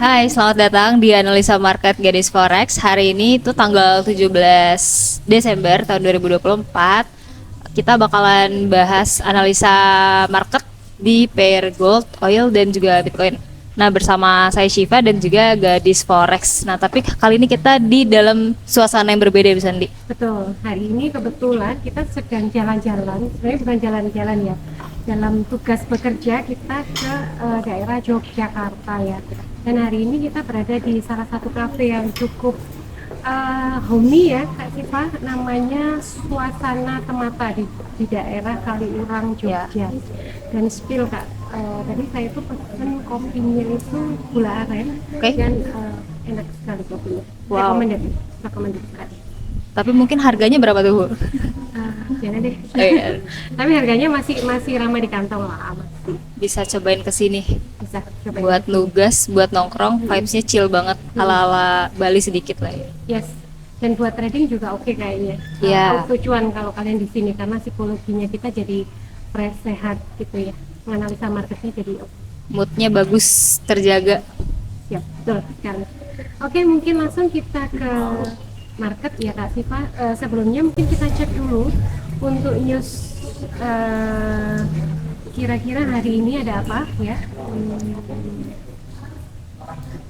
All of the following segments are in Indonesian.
Hai, selamat datang di Analisa Market Gadis Forex. Hari ini itu tanggal 17 Desember tahun 2024. Kita bakalan bahas analisa market di pair gold, oil, dan juga Bitcoin. Nah, bersama saya Shiva dan juga Gadis Forex. Nah, tapi kali ini kita di dalam suasana yang berbeda, bisa Sandi. Betul, hari ini kebetulan kita sedang jalan-jalan, sebenarnya bukan jalan-jalan ya, dalam tugas bekerja kita ke daerah Yogyakarta ya. Dan hari ini kita berada di salah satu kafe yang cukup homey ya Kak Siva, namanya Suasana Temata di daerah Kaliurang, Ya. Jogja. Dan spill Kak, tadi saya tuh pesen kopinya itu gula aren Oke. dan enak sekali kopinya. Wow. Recommended sekali. Tapi mungkin harganya berapa tuh, Bu? Jangan deh. Oh, iya. Tapi harganya masih ramai di kantong lah, masih Bisa cobain kesini bisa coba. buat nugas, buat nongkrong, vibesnya chill banget, ala-ala Bali sedikit lah ya. Yes. Dan buat trading juga oke kayaknya. Iya. Tujuan kalau kalian di sini karena psikologinya kita jadi fresh, sehat gitu ya. Menganalisa marketnya jadi Moodnya bagus, terjaga. siap. Betul sekali. Oke, mungkin langsung kita ke market ya Kak Siva. Sebelumnya mungkin kita cek dulu untuk news kira-kira hari ini ada apa ya.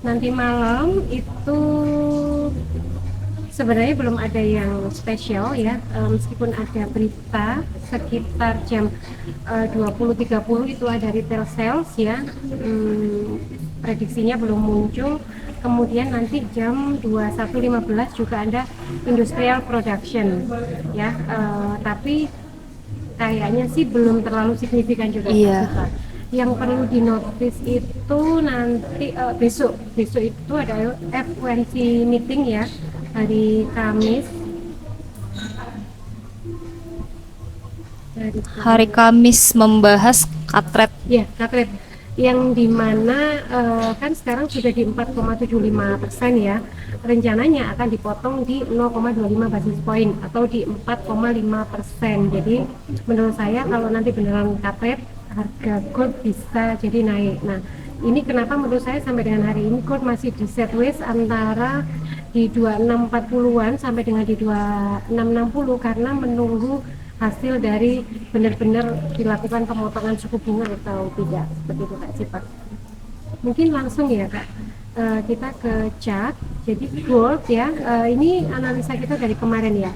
Nanti malam itu sebenarnya belum ada yang spesial ya, meskipun ada berita sekitar jam 20.30 itu ada retail sales ya. Prediksinya belum muncul. Kemudian nanti jam 21.15 juga ada industrial production ya, tapi kayaknya sih belum terlalu signifikan juga. Iya. Yang perlu dinotis itu nanti besok itu ada FOMC meeting ya, hari Kamis. Hari Kamis membahas katret. Ya, katret yang dimana kan sekarang sudah di 4,75% ya, rencananya akan dipotong di 0,25 basis point atau di 4,5%. Jadi menurut saya kalau nanti beneran katret, harga gold bisa jadi naik. Nah, ini kenapa menurut saya sampai dengan hari ini gold masih di sideways antara di 2640-an sampai dengan di 2660 karena menunggu hasil dari benar-benar dilakukan pemotongan suku bunga atau tidak, seperti itu Kak Sipa. Mungkin langsung ya Kak, kita ke chart. Jadi gold ya, ini analisa kita dari kemarin ya,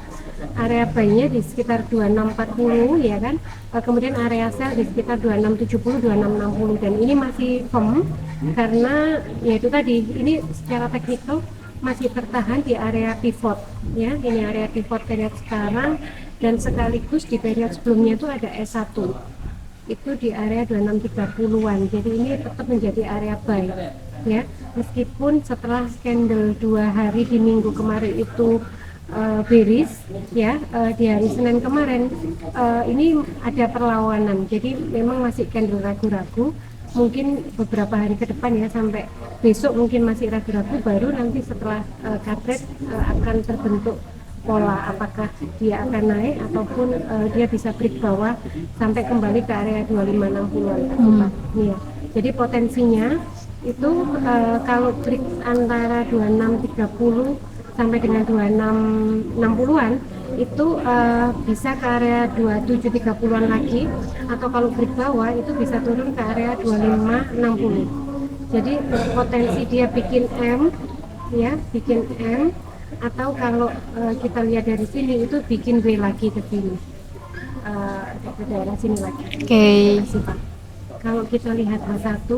area buy-nya di sekitar 2640 ya kan, kemudian area sell di sekitar 2670 2660 dan ini masih firm karena ya itu tadi, ini secara teknikal masih tertahan di area pivot ya, ini area pivot period sekarang, dan sekaligus di period sebelumnya itu ada S1 itu di area 2630-an, jadi ini tetap menjadi area buy ya, meskipun setelah candle 2 hari di minggu kemarin itu bearish ya, di hari Senin kemarin ini ada perlawanan, jadi memang masih candle ragu-ragu, mungkin beberapa hari ke depan ya, sampai besok mungkin masih ragu-ragu, baru nanti setelah katret akan terbentuk pola apakah dia akan naik ataupun dia bisa break bawah sampai kembali ke area 2560-an. Ya. Jadi potensinya itu kalau break antara 2630 sampai dengan 2660-an itu bisa ke area 2730-an lagi, atau kalau break bawah itu bisa turun ke area 2560. Jadi potensi dia bikin M ya, bikin M, atau kalau kita lihat dari sini itu bikin W lagi ke sini, ke daerah sini lagi. Oke. Kalau kita lihat H1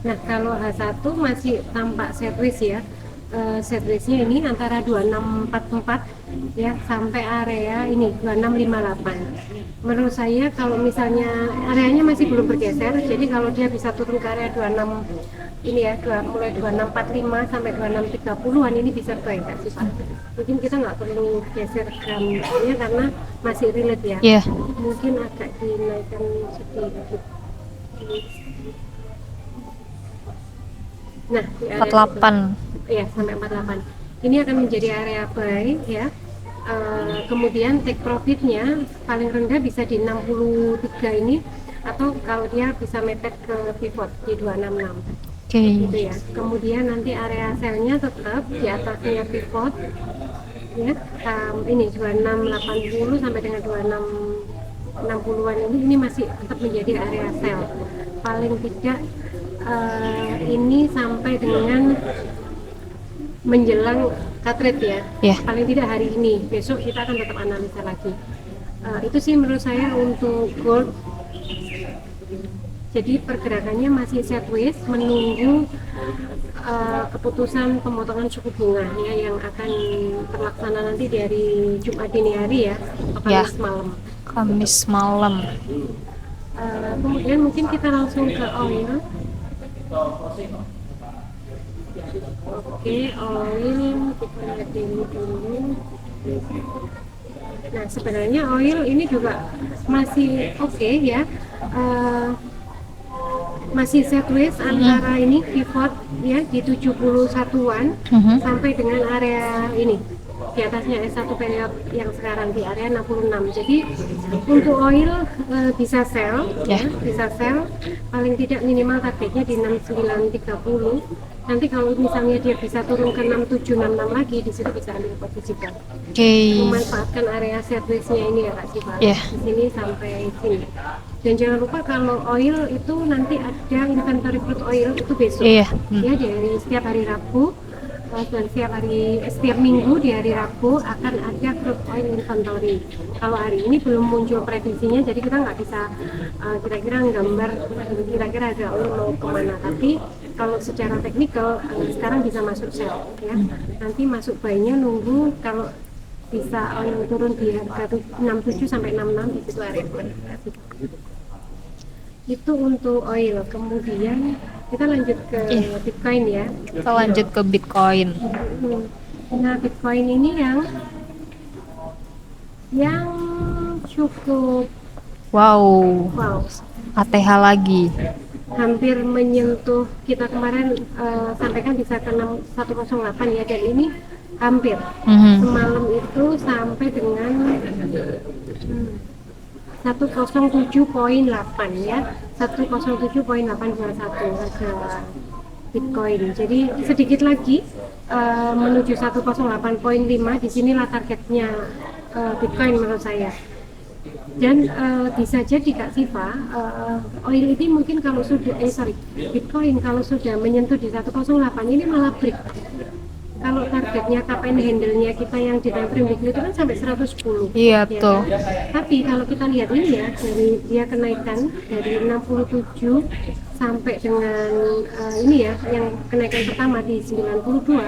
nah kalau H1 masih tampak sideways ya, sidewaysnya ini antara 2644 ya sampai area ini 2658. Menurut saya kalau misalnya areanya masih belum bergeser, jadi kalau dia bisa turun ke area 26 ini ya, mulai 2645 sampai 2630-an ini bisa baik Kak Siva. Mungkin kita nggak perlu geser gramnya karena masih relate ya. Iya. Mungkin agak dinaikkan sedikit. Nah, di area 48. ya sampai 48. Ini akan menjadi area buy ya. Kemudian take profitnya paling rendah bisa di 63 ini, atau kalau dia bisa mepet ke pivot di 266 Oke. gitu ya. Kemudian nanti area sell-nya tetap di atasnya pivot ya. Ini 2680 sampai dengan 2660-an ini masih tetap menjadi area sell. Paling tidak ini sampai dengan menjelang cut rate ya. Yeah. Paling tidak hari ini, besok kita akan tetap analisa lagi. Itu sih menurut saya untuk gold. Jadi pergerakannya masih sideways menunggu keputusan pemotongan suku bunga ya, yang akan terlaksana nanti dari Jumat dini hari ya, atau Ya. Kamis malam. Kamis malam. Kemudian mungkin kita langsung ke oil. Oke, oil kita lihat dulu. Nah, sebenarnya oil ini juga masih oke ya. Masih sideways antara ini pivot ya di 71-an sampai dengan area ini di atasnya S1 period yang sekarang di area 66. Jadi untuk oil bisa sell ya, bisa sell paling tidak minimal targetnya di 6930. Nanti kalau misalnya dia bisa turun ke 6766 lagi, di situ bisa ambil posisi kan. Memanfaatkan area sideways-nya ini ya Kak Siva. Di sini sampai sini. Dan jangan lupa kalau oil itu nanti ada inventory crude oil itu besok. Ya, dari setiap hari Rabu dan setiap minggu di hari Rabu akan ada crude oil inventory. Kalau hari ini belum muncul prediksinya, jadi kita nggak bisa kira-kira gambar kira-kira ada oil mau kemana. Tapi kalau secara teknikal sekarang bisa masuk sell ya. Nanti masuk buy-nya nunggu kalau bisa oil turun di harga 67 sampai 66 di situ area buy. Itu untuk oil. Kemudian kita lanjut ke Bitcoin ya. Kita lanjut ke Bitcoin. Nah, Bitcoin ini yang cukup wow. ATH lagi. Hampir menyentuh, kita kemarin sampaikan bisa ke 108 ya, dan ini hampir semalam itu sampai dengan 107.8 ya, 107.821 harga Bitcoin. Jadi sedikit lagi menuju 108.5. Di sinilah targetnya Bitcoin menurut saya. Dan bisa jadi Kak Siva, oil ini mungkin kalau sudah Bitcoin kalau sudah menyentuh di 108 ini malah break. Kalau targetnya cup and handle-nya kita yang di time frame weekly itu kan sampai 110. Iya, betul. Ya kan? Tapi kalau kita lihat ini ya, dari dia kenaikan dari 67 sampai dengan ini ya, yang kenaikan pertama di 92.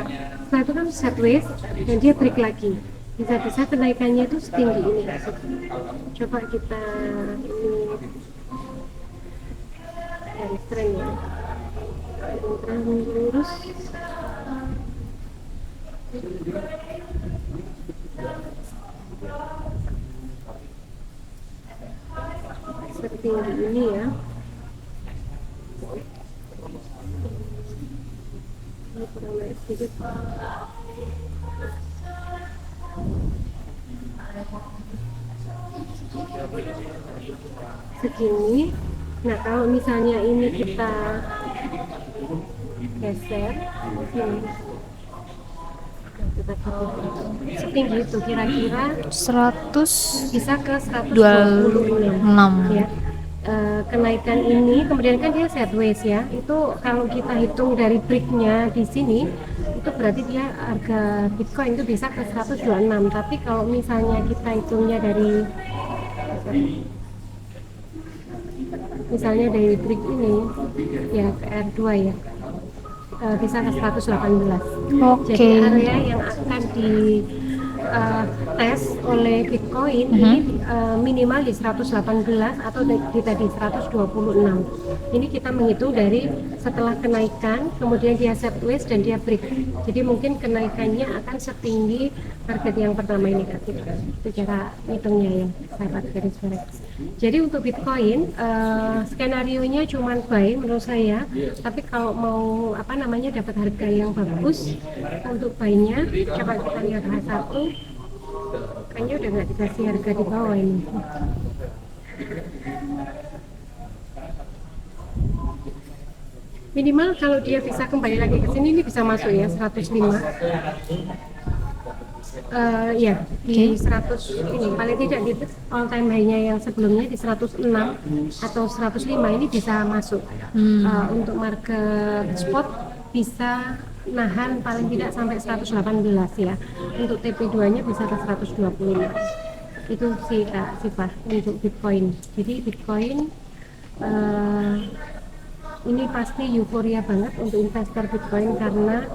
Setelah itu kan sideways dan dia break lagi. Bisa-bisa kenaikannya itu setinggi ini. Coba kita ini dari trend ya. Trend lurus. Setinggi ini ya. Ini kurang naik sedikit. Segini. Nah, kalau misalnya ini kita geser sini, setinggi itu kira-kira 126 bisa ke 126 ya. Kenaikan ini kemudian kan dia sideways ya, itu kalau kita hitung dari breaknya di sini itu berarti dia harga Bitcoin itu bisa ke 126. Tapi kalau misalnya kita hitungnya dari misalnya dari break ini ya ke R2 ya, bisa ke 118. Jadi area yang akan tes oleh Bitcoin ini minimal di 118 atau di tadi 126. Ini kita menghitung dari setelah kenaikan, kemudian dia sideways dan dia break. Jadi mungkin kenaikannya akan setinggi target yang pertama ini Kak. Itu cara hitungnya ya, sahabat garis forex. Jadi untuk Bitcoin skenario nya cuma buy menurut saya, tapi kalau mau dapat harga yang bagus untuk buy-nya, coba kita lihat H1, kayaknya udah nggak dikasih harga di bawah ini. Minimal kalau dia bisa kembali lagi ke sini ini bisa masuk ya 105. Ya di 100 ini paling tidak di all time high-nya yang sebelumnya di 106 atau 105 ini bisa masuk. Untuk market spot bisa nahan paling tidak sampai 118 ya. Untuk TP2 nya bisa ke 125. Itu sih Kak Sifah untuk Bitcoin. Jadi Bitcoin ini pasti euforia banget untuk investor Bitcoin karena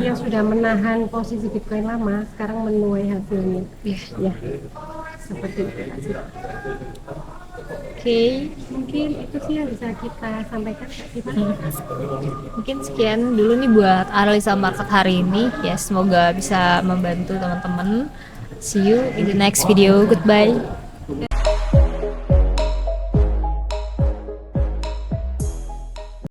yang sudah menahan posisi Bitcoin lama sekarang menuai hasilnya. Ya, seperti itu Kak Sifah. Oke, Mungkin itu sih yang bisa kita sampaikan Kak Sifah. mungkin sekian dulu nih buat analisa market hari ini. Ya, semoga bisa membantu teman-teman. See you in the next video. Goodbye.